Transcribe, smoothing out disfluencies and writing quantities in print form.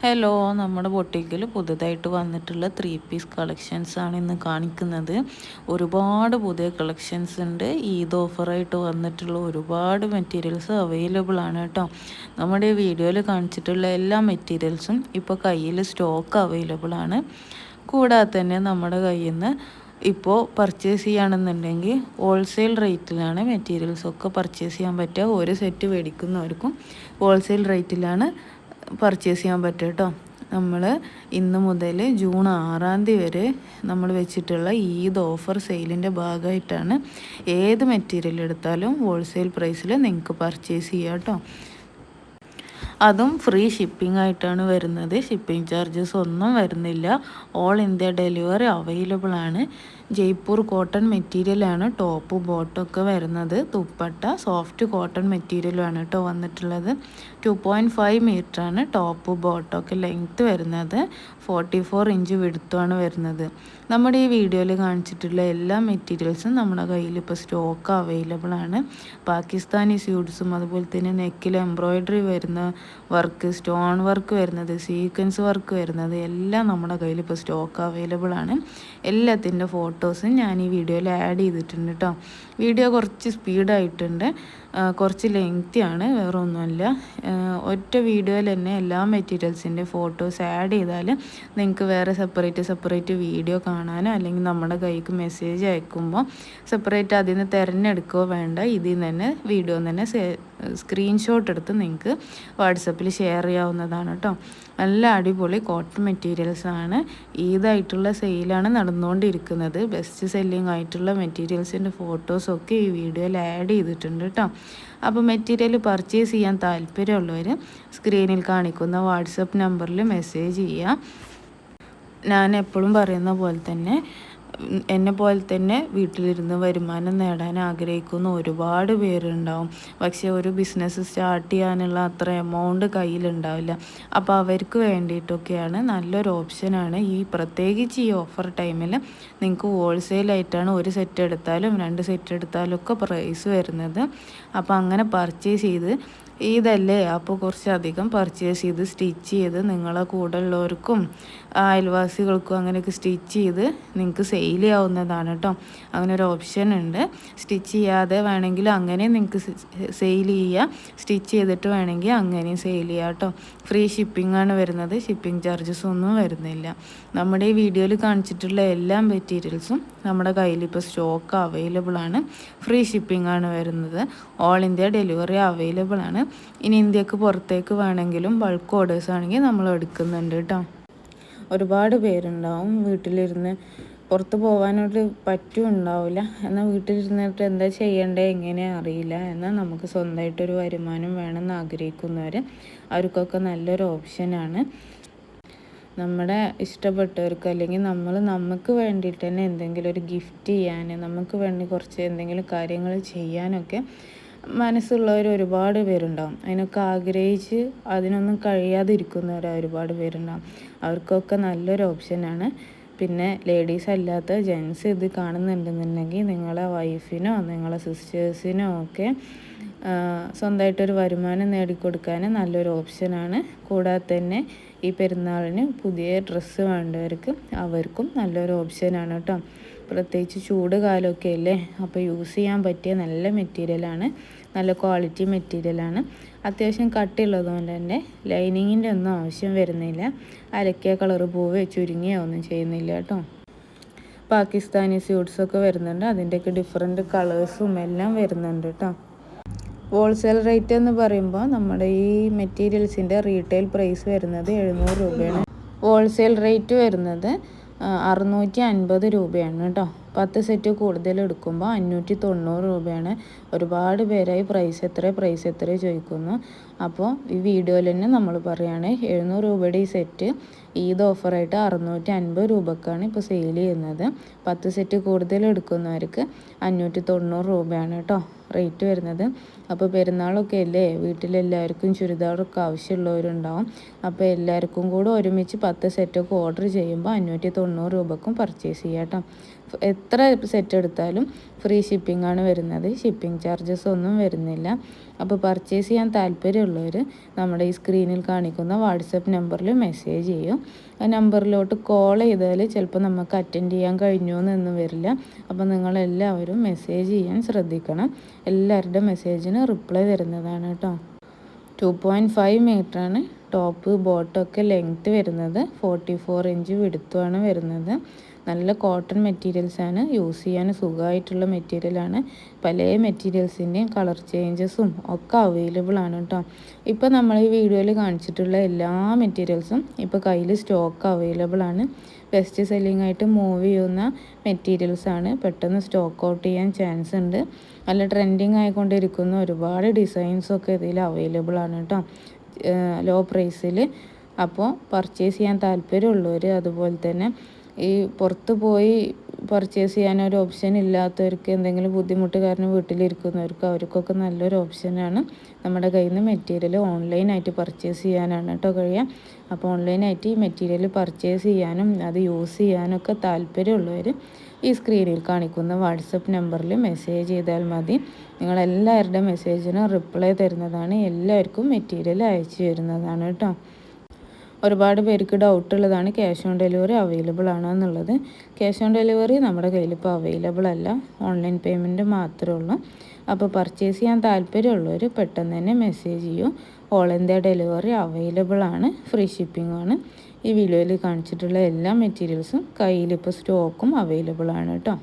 Hello, നമ്മുടെ ബൊട്ടിക്കിൽ പുതുതായിട്ട് വന്നിട്ടുള്ള 3 പീസ് കളക്ഷൻസ് ആണ് ഇന്ന് കാണിക്കുന്നത്. ഒരുപാട് പുതിയ കളക്ഷൻസ് ഉണ്ട്. ഈദ് ഓഫറായിട്ട് വന്നിട്ടുള്ള ഒരുപാട് മെറ്റീരിയൽസ് അവൈലബിൾ ആണ് കേട്ടോ. നമ്മുടെ ഈ വീഡിയോയിൽ കാണിച്ചിട്ടുള്ള എല്ലാ മെറ്റീരിയൽസും ഇപ്പോൾ കയ്യിൽ സ്റ്റോക്ക് അവൈലബിൾ ആണ്. കൂടാതെ തന്നെ നമ്മുടെ കയ്യിൽ നിന്ന് ഇപ്പോൾ പർച്ചേസ് ചെയ്യുകയാണെന്നുണ്ടെങ്കിൽ ഹോൾസെയിൽ റേറ്റിലാണ് മെറ്റീരിയൽസൊക്കെ പർച്ചേസ് ചെയ്യാൻ പറ്റുക. ഒരു സെറ്റ് മേടിക്കുന്നവർക്കും ഹോൾസെയിൽ റേറ്റിലാണ് പർച്ചേസ് ചെയ്യാൻ പറ്റും കേട്ടോ. നമ്മൾ ഇന്ന് മുതൽ ജൂൺ 6 വരെ നമ്മൾ വെച്ചിട്ടുള്ള ഈദ് ഓഫർ സെയിലിൻ്റെ ഭാഗമായിട്ടാണ് ഏത് മെറ്റീരിയൽ എടുത്താലും ഹോൾസെയിൽ പ്രൈസിൽ നിങ്ങൾക്ക് പർച്ചേസ് ചെയ്യാം കേട്ടോ. അതും ഫ്രീ ഷിപ്പിംഗ് ആയിട്ടാണ് വരുന്നത്. ഷിപ്പിംഗ് ചാർജസ് ഒന്നും വരുന്നില്ല. ഓൾ ഇന്ത്യ ഡെലിവറി അവൈലബിൾ ആണ്. ജയ്പൂർ കോട്ടൺ മെറ്റീരിയലാണ് ടോപ്പ് ബോട്ടമൊക്കെ വരുന്നത്. ദുപ്പട്ട സോഫ്റ്റ് കോട്ടൺ മെറ്റീരിയലാണ് കേട്ടോ വന്നിട്ടുള്ളത്. 2.5 മീറ്ററാണ് ടോപ്പ് ബോട്ടമൊക്കെ ലെങ്ത്ത് വരുന്നത്. 44 ഇഞ്ച് വിടുത്തുമാണ് വരുന്നത്. നമ്മുടെ ഈ വീഡിയോയിൽ കാണിച്ചിട്ടുള്ള എല്ലാ മെറ്റീരിയൽസും നമ്മുടെ കയ്യിൽ ഇപ്പോൾ സ്റ്റോക്ക് അവൈലബിൾ ആണ്. പാകിസ്ഥാനി സ്യൂട്ട്സും അതുപോലെ തന്നെ നെക്കിൽ എംബ്രോയ്ഡറി വരുന്ന വർക്ക്, സ്റ്റോൺ വർക്ക് വരുന്നത്, സീക്വൻസ് വർക്ക് വരുന്നത് എല്ലാം നമ്മുടെ കയ്യിൽ ഇപ്പോൾ സ്റ്റോക്ക് അവൈലബിൾ ആണ്. എല്ലാത്തിൻ്റെ ഫോട്ടോസും ഞാൻ ഈ വീഡിയോയിൽ ആഡ് ചെയ്തിട്ടുണ്ട് കേട്ടോ. വീഡിയോ കുറച്ച് സ്പീഡായിട്ടുണ്ട്, കുറച്ച് ലെങ്തിയാണ്, വേറെ ഒന്നുമല്ല. ഒറ്റ വീഡിയോയിൽ തന്നെ എല്ലാ മെറ്റീരിയൽസിൻ്റെ ഫോട്ടോസ് ആഡ് ചെയ്താൽ നിങ്ങൾക്ക് വേറെ സെപ്പറേറ്റ് വീഡിയോ കാണാനോ അല്ലെങ്കിൽ നമ്മുടെ കൈക്ക് മെസ്സേജ് അയക്കുമ്പോൾ സെപ്പറേറ്റ് അതിൽ നിന്ന് തിരഞ്ഞെടുക്കുകയോ വേണ്ട. ഇതിൽ നിന്ന് തന്നെ വീഡിയോ തന്നെ സ്ക്രീൻഷോട്ട് എടുത്ത് നിങ്ങൾക്ക് വാട്സപ്പിൽ ഷെയർ ചെയ്യാവുന്നതാണ് കേട്ടോ. നല്ല അടിപൊളി കോട്ടൺ മെറ്റീരിയൽസാണ്. ഈദായിട്ടുള്ള സെയിലാണ് നടന്നുകൊണ്ടിരിക്കുന്നത്. ബെസ്റ്റ് സെല്ലിംഗ് ആയിട്ടുള്ള മെറ്റീരിയൽസിൻ്റെ ഫോട്ടോസൊക്കെ ഈ വീഡിയോയിൽ ആഡ് ചെയ്തിട്ടുണ്ട് കേട്ടോ. അപ്പോൾ മെറ്റീരിയൽ പർച്ചേസ് ചെയ്യാൻ താല്പര്യമുള്ളവർ സ്ക്രീനിൽ കാണിക്കുന്ന വാട്സപ്പ് നമ്പറിൽ മെസ്സേജ് ചെയ്യുക. ഞാൻ എപ്പോഴും പറയുന്ന പോലെ തന്നെ എന്നെ പോലെ തന്നെ വീട്ടിലിരുന്ന് വരുമാനം നേടാൻ ആഗ്രഹിക്കുന്ന ഒരുപാട് പേരുണ്ടാവും. പക്ഷേ ഒരു ബിസിനസ് സ്റ്റാർട്ട് ചെയ്യാനുള്ള അത്ര എമൗണ്ട് കയ്യിലുണ്ടാവില്ല. അപ്പോൾ അവർക്ക് വേണ്ടിയിട്ടൊക്കെയാണ് നല്ലൊരു ഓപ്ഷനാണ് ഈ പ്രത്യേകിച്ച് ഈ ഓഫർ ടൈമിൽ നിങ്ങൾക്ക് ഹോൾസെയിലായിട്ടാണ് ഒരു സെറ്റ് എടുത്താലും 2 സെറ്റ് എടുത്താലും ഒക്കെ പ്രൈസ് വരുന്നത്. അപ്പോൾ അങ്ങനെ പർച്ചേസ് ചെയ്ത് ഇതല്ലേ അപ്പോൾ കുറച്ചധികം പർച്ചേസ് ചെയ്ത് സ്റ്റിച്ച് ചെയ്ത് നിങ്ങളെ കൂടെ ഉള്ളവർക്കും അയൽവാസികൾക്കും അങ്ങനെയൊക്കെ സ്റ്റിച്ച് ചെയ്ത് നിങ്ങൾക്ക് സെയിൽ ചെയ്യാവുന്നതാണ് കേട്ടോ. അങ്ങനെ ഒരു ഓപ്ഷൻ ഉണ്ട്. സ്റ്റിച്ച് ചെയ്യാതെ വേണമെങ്കിൽ അങ്ങനെ നിങ്ങൾക്ക് സെയിൽ ചെയ്യുക, സ്റ്റിച്ച് ചെയ്തിട്ട് വേണമെങ്കിൽ അങ്ങനെയും സെയിൽ ചെയ്യുക കേട്ടോ. ഫ്രീ ഷിപ്പിംഗ് ആണ് വരുന്നത്. ഷിപ്പിംഗ് ചാർജസ് ഒന്നും വരുന്നില്ല. നമ്മുടെ ഈ വീഡിയോയിൽ കാണിച്ചിട്ടുള്ള എല്ലാ മെറ്റീരിയൽസും നമ്മുടെ കയ്യിൽ ഇപ്പോൾ സ്റ്റോക്ക് അവൈലബിൾ ആണ്. ഫ്രീ ഷിപ്പിംഗ് ആണ് വരുന്നത്. ഓൾ ഇന്ത്യ ഡെലിവറി അവൈലബിൾ ആണ്. ഇനി ഇന്ത്യക്ക് പുറത്തേക്ക് വേണമെങ്കിലും ബൾക്ക് ഓർഡേഴ്സ് ആണെങ്കിൽ നമ്മൾ എടുക്കുന്നുണ്ട് കേട്ടോ. ഒരുപാട് പേരുണ്ടാവും വീട്ടിലിരുന്ന്, പുറത്ത് പോകാനായിട്ട് പറ്റുമുണ്ടാവില്ല, എന്നാൽ വീട്ടിലിരുന്നിട്ട് എന്താ ചെയ്യേണ്ടത് എങ്ങനെ അറിയില്ല, എന്നാൽ നമുക്ക് സ്വന്തമായിട്ടൊരു വരുമാനം വേണമെന്ന് ആഗ്രഹിക്കുന്നവർ അവർക്കൊക്കെ നല്ലൊരു ഓപ്ഷനാണ്. നമ്മുടെ ഇഷ്ടപ്പെട്ടവർക്ക് അല്ലെങ്കിൽ നമുക്ക് വേണ്ടിയിട്ട് തന്നെ എന്തെങ്കിലും ഒരു ഗിഫ്റ്റ് ചെയ്യാൻ, നമുക്ക് വേണ്ടി കുറച്ച് എന്തെങ്കിലും കാര്യങ്ങൾ ചെയ്യാനൊക്കെ മനസ്സുള്ളവർ ഒരുപാട് പേരുണ്ടാവും. അതിനൊക്കെ ആഗ്രഹിച്ച് അതിനൊന്നും കഴിയാതിരിക്കുന്നവർ ഒരുപാട് പേരുണ്ടാവും. അവർക്കൊക്കെ നല്ലൊരു ഓപ്ഷനാണ്. പിന്നെ ലേഡീസ് അല്ലാത്ത ജെൻസ് ഇത് കാണുന്നുണ്ടെന്നുണ്ടെങ്കിൽ നിങ്ങളെ വൈഫിനോ നിങ്ങളെ സിസ്റ്റേഴ്സിനോ ഒക്കെ സ്വന്തമായിട്ടൊരു വരുമാനം നേടിക്കൊടുക്കാൻ നല്ലൊരു ഓപ്ഷനാണ്. കൂടാതെ തന്നെ ഈ പെരുന്നാളിന് പുതിയ ഡ്രസ്സ് വേണ്ടവർക്ക് അവർക്കും നല്ലൊരു ഓപ്ഷനാണ് കേട്ടോ. പ്രത്യേകിച്ച് ചൂട് കാലമൊക്കെ അല്ലേ, അപ്പോൾ യൂസ് ചെയ്യാൻ പറ്റിയ നല്ല മെറ്റീരിയലാണ്, നല്ല ക്വാളിറ്റി മെറ്റീരിയലാണ്. അത്യാവശ്യം കട്ടിയുള്ളതുകൊണ്ട് തന്നെ ലൈനിങ്ങിൻ്റെ ഒന്നും ആവശ്യം വരുന്നില്ല. അലക്കിയ കളറ് പോവുകയോ ചുരുങ്ങിയോ ഒന്നും ചെയ്യുന്നില്ല കേട്ടോ. പാകിസ്ഥാനി സ്യൂട്ട്സൊക്കെ വരുന്നുണ്ട്. അതിൻ്റെയൊക്കെ ഡിഫറെൻറ്റ് കളേഴ്സും എല്ലാം വരുന്നുണ്ട് കേട്ടോ. ഹോൾസെയിൽ റേറ്റ് എന്ന് പറയുമ്പോൾ നമ്മുടെ ഈ മെറ്റീരിയൽസിൻ്റെ റീറ്റെയിൽ പ്രൈസ് വരുന്നത് 700 രൂപയാണ്. ഹോൾസെയിൽ റേറ്റ് വരുന്നത് 650 രൂപയാണ് കേട്ടോ. 10 സെറ്റ് കൂടുതൽ എടുക്കുമ്പോൾ 590 രൂപയാണ്. ഒരുപാട് പേരായി പ്രൈസ് എത്ര ചോദിക്കുന്നു. അപ്പോൾ ഈ വീഡിയോയിൽ തന്നെ നമ്മൾ പറയുകയാണ് 700 രൂപയുടെ ഈ സെറ്റ് ഈദ് ഓഫറായിട്ട് 650 രൂപക്കാണ് ഇപ്പോൾ സെയിൽ ചെയ്യുന്നത്. 10 സെറ്റ് കൂടുതൽ എടുക്കുന്നവർക്ക് 590 രൂപയാണ് കേട്ടോ റേറ്റ് വരുന്നത്. അപ്പോൾ പെരുന്നാളൊക്കെ അല്ലേ, വീട്ടിലെല്ലാവർക്കും ചുരിദാറൊക്കെ ആവശ്യമുള്ളവരുണ്ടാവും. അപ്പോൾ എല്ലാവർക്കും കൂടെ ഒരുമിച്ച് 10 സെറ്റൊക്കെ ഓർഡർ ചെയ്യുമ്പോൾ 590 രൂപക്കും പർച്ചേസ് ചെയ്യാം കേട്ടോ. എത്ര സെറ്റ് എടുത്താലും ഫ്രീ ഷിപ്പിംഗ് ആണ് വരുന്നത്, ഷിപ്പിംഗ് ചാർജസ് ഒന്നും വരുന്നില്ല. അപ്പോൾ പർച്ചേസ് ചെയ്യാൻ താല്പര്യമുള്ളവർ നമ്മുടെ ഈ സ്ക്രീനിൽ കാണിക്കുന്ന വാട്സപ്പ് നമ്പറിൽ മെസ്സേജ് ചെയ്യും. ആ നമ്പറിലോട്ട് കോൾ ചെയ്താൽ ചിലപ്പോൾ നമുക്ക് അറ്റൻഡ് ചെയ്യാൻ കഴിഞ്ഞോന്നൊന്നും വരില്ല. അപ്പോൾ നിങ്ങളെല്ലാവരും മെസ്സേജ് ചെയ്യാൻ ശ്രദ്ധിക്കണം. എല്ലാവരുടെ മെസ്സേജിന് റിപ്ലൈ തരുന്നതാണ് കേട്ടോ. 2.5 മീറ്ററാണ് ടോപ്പ് ബോട്ടമൊക്കെ ലെങ്ത്ത് വരുന്നത്. 44 ഇഞ്ച് വിടുത്തുമാണ് വരുന്നത്. നല്ല കോട്ടൺ മെറ്റീരിയൽസാണ്, യൂസ് ചെയ്യാൻ സുഖമായിട്ടുള്ള മെറ്റീരിയലാണ്. പല മെറ്റീരിയൽസിൻ്റെയും കളർ ചേഞ്ചസും ഒക്കെ അവൈലബിൾ ആണ് കേട്ടോ. ഇപ്പോൾ നമ്മൾ ഈ വീഡിയോയിൽ കാണിച്ചിട്ടുള്ള എല്ലാ മെറ്റീരിയൽസും ഇപ്പോൾ കയ്യിൽ സ്റ്റോക്ക് അവൈലബിൾ ആണ്. ബെസ്റ്റ് സെല്ലിംഗ് ആയിട്ട് മൂവ് ചെയ്യുന്ന മെറ്റീരിയൽസാണ്. പെട്ടെന്ന് സ്റ്റോക്ക് ഔട്ട് ചെയ്യാൻ ചാൻസ് ഉണ്ട്. നല്ല ട്രെൻഡിങ് ആയിക്കൊണ്ടിരിക്കുന്ന ഒരുപാട് ഡിസൈൻസൊക്കെ ഇതിൽ അവൈലബിൾ ആണ് കേട്ടോ, ലോ പ്രൈസിൽ. അപ്പോൾ പർച്ചേസ് ചെയ്യാൻ താല്പര്യമുള്ളവർ, അതുപോലെ തന്നെ ഈ പുറത്ത് പോയി പർച്ചേസ് ചെയ്യാനൊരു ഓപ്ഷൻ ഇല്ലാത്തവർക്ക്, എന്തെങ്കിലും ബുദ്ധിമുട്ട് കാരണം വീട്ടിലിരിക്കുന്നവർക്ക്, അവർക്കൊക്കെ നല്ലൊരു ഓപ്ഷനാണ് നമ്മുടെ കയ്യിൽ നിന്ന് മെറ്റീരിയൽ ഓൺലൈനായിട്ട് പർച്ചേസ് ചെയ്യാനാണ് കേട്ടോ കഴിയുക. അപ്പോൾ ഓൺലൈനായിട്ട് ഈ മെറ്റീരിയൽ പർച്ചേസ് ചെയ്യാനും അത് യൂസ് ചെയ്യാനൊക്കെ താല്പര്യമുള്ളവർ ഈ സ്ക്രീനിൽ കാണിക്കുന്ന വാട്സപ്പ് നമ്പറിൽ മെസ്സേജ് ചെയ്താൽ മതി. നിങ്ങളെല്ലാവരുടെ മെസ്സേജിനും റിപ്ലൈ തരുന്നതാണ്, എല്ലാവർക്കും മെറ്റീരിയൽ അയച്ചു തരുന്നതാണ് കേട്ടോ. ഒരുപാട് പേർക്ക് ഡൗട്ടുള്ളതാണ് ക്യാഷ് ഓൺ ഡെലിവറി അവൈലബിൾ ആണോ എന്നുള്ളത്. ക്യാഷ് ഓൺ ഡെലിവറി നമ്മുടെ കയ്യിൽ ഇപ്പോൾ അവൈലബിൾ അല്ല, ഓൺലൈൻ പേയ്മെൻറ്റ് മാത്രമേ ഉള്ളൂ. അപ്പോൾ പർച്ചേസ് ചെയ്യാൻ താല്പര്യമുള്ളവർ പെട്ടെന്ന് തന്നെ മെസ്സേജ് ചെയ്യൂ. ഓൾ ഇന്ത്യ ഡെലിവറി അവൈലബിൾ ആണ്, ഫ്രീ ഷിപ്പിംഗ് ആണ്. ഈ വീഡിയോയിൽ കാണിച്ചിട്ടുള്ള എല്ലാ മെറ്റീരിയൽസും കയ്യിലിപ്പോൾ സ്റ്റോക്കും അവൈലബിൾ ആണ് കേട്ടോ.